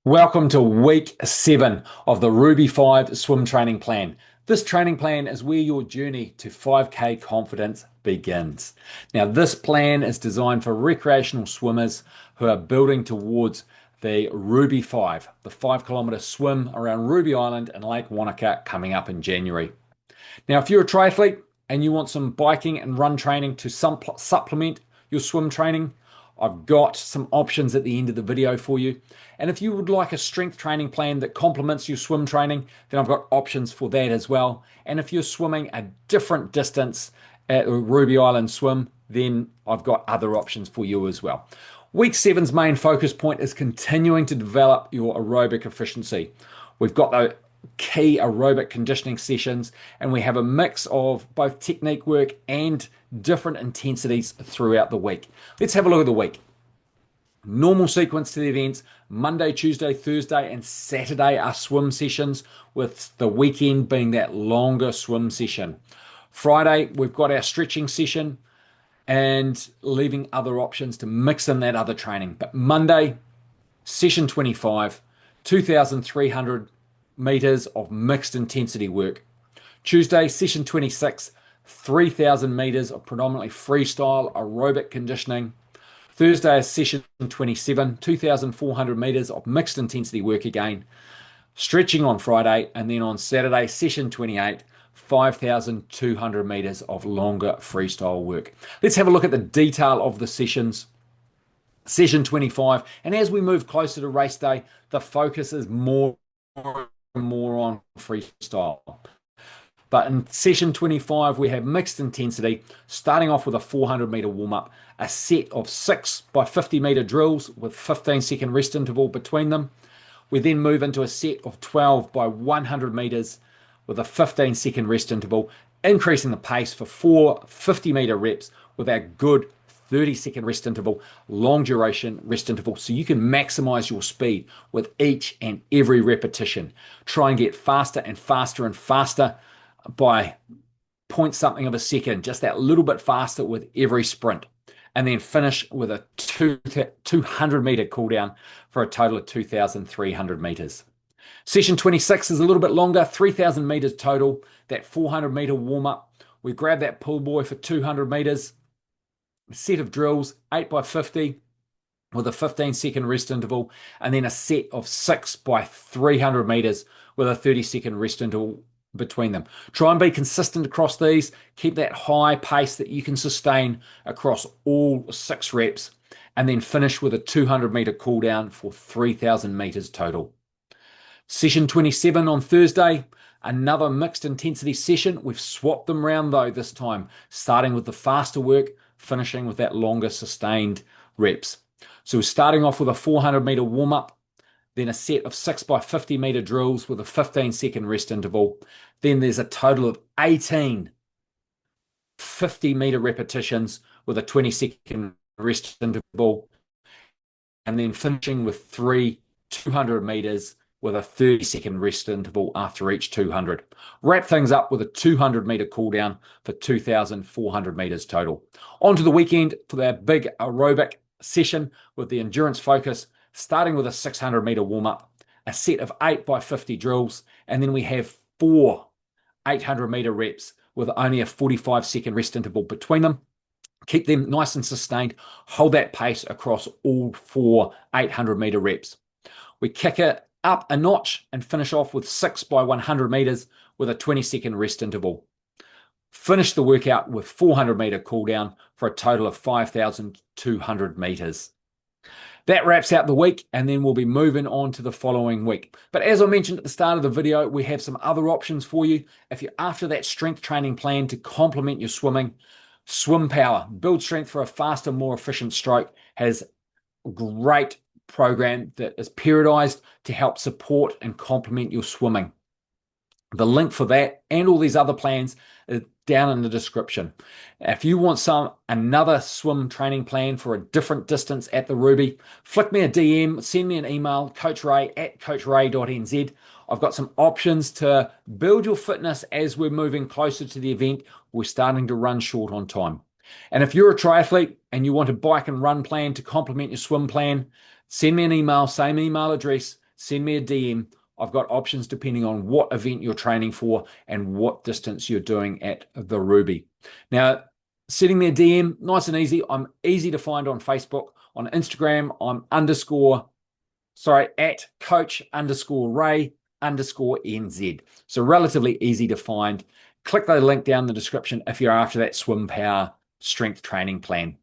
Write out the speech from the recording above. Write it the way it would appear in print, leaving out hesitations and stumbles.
Welcome to week 7 of the Ruby5 swim training plan. This training plan is where your journey to 5K confidence begins. Now, this plan is designed for recreational swimmers who are building towards the Ruby5, the 5 kilometer swim around Ruby Island and Lake Wanaka coming up in January. Now, if you're a triathlete and you want some biking and run training to supplement your swim training, I've got some options at the end of the video for you. And if you would like a strength training plan that complements your swim training, then I've got options for that as well. And if you're swimming a different distance at Ruby Island swim, then I've got other options for you as well. Week 7's main focus point is continuing to develop your aerobic efficiency. We've got the key aerobic conditioning sessions, and we have a mix of both technique work and different intensities throughout the week. Let's have a look at the week. Normal sequence to the events: Monday, Tuesday, Thursday, and Saturday are swim sessions, with the weekend being that longer swim session. Friday, we've got our stretching session and leaving other options to mix in that other training. But Monday, session 25, 2,300 meters of mixed intensity work. Tuesday, session 26, 3,000 meters of predominantly freestyle aerobic conditioning. Thursday is session 27, 2,400 meters of mixed intensity work again. Stretching on Friday, and then on Saturday, session 28, 5,200 meters of longer freestyle work. Let's have a look at the detail of the sessions. Session 25, and as we move closer to race day, the focus is more and more on freestyle. But in session 25, we have mixed intensity, starting off with a 400-meter warm-up, a set of 6 by 50-meter drills with 15-second rest interval between them. We then move into a set of 12 by 100 meters with a 15-second rest interval, increasing the pace for 4 50-meter reps with our good 30-second rest interval, long duration rest interval, so you can maximize your speed with each and every repetition. Try and get faster and faster and faster by point something of a second, just that little bit faster with every sprint. And then finish with a 200-meter cool down for a total of 2,300 meters. Session 26 is a little bit longer, 3,000 meters total, that 400-meter warm-up. We grab that pull buoy for 200 meters, a set of drills, 8 by 50 with a 15-second rest interval, and then a set of 6 by 300 meters with a 30-second rest interval between them. Try and be consistent across these. Keep that high pace that you can sustain across all 6 reps, and then finish with a 200-meter cool down for 3,000 meters total. Session 27 on Thursday, another mixed intensity session. We've swapped them around though this time, starting with the faster work, finishing with that longer sustained reps. So we're starting off with a 400-meter warm-up, then a set of 6 by 50-meter drills with a 15-second rest interval. Then there's a total of 18 50-meter repetitions with a 20-second rest interval, and then finishing with 3 200 meters with a 30-second rest interval after each 200. Wrap things up with a 200-meter cool down for 2,400 meters total. On to the weekend for our big aerobic session with the endurance focus, starting with a 600-meter warm-up, a set of 8 by 50 drills, and then we have 4 800-meter reps with only a 45-second rest interval between them. Keep them nice and sustained. Hold that pace across all 4 800-meter reps. We kick it up a notch and finish off with 6 by 100 meters with a 20-second rest interval. Finish the workout with 400-meter cool down for a total of 5,200 meters. That wraps out the week, and then we'll be moving on to the following week. But as I mentioned at the start of the video, we have some other options for you. If you're after that strength training plan to complement your swimming, Swim Power, Build Strength for a Faster, More Efficient Stroke, has a great program that is periodized to help support and complement your swimming. The link for that and all these other plans is down in the description. If you want another swim training plan for a different distance at the Ruby, flick me a DM, send me an email, coachray@coachray.nz. I've got some options to build your fitness as we're moving closer to the event. We're starting to run short on time. And if you're a triathlete and you want a bike and run plan to complement your swim plan, send me an email, same email address, send me a DM. I've got options depending on what event you're training for and what distance you're doing at the Ruby. Now, sending me a DM, nice and easy. I'm easy to find on Facebook. On Instagram, I'm at coach_Ray_NZ. So relatively easy to find. Click the link down in the description if you're after that swim power strength training plan.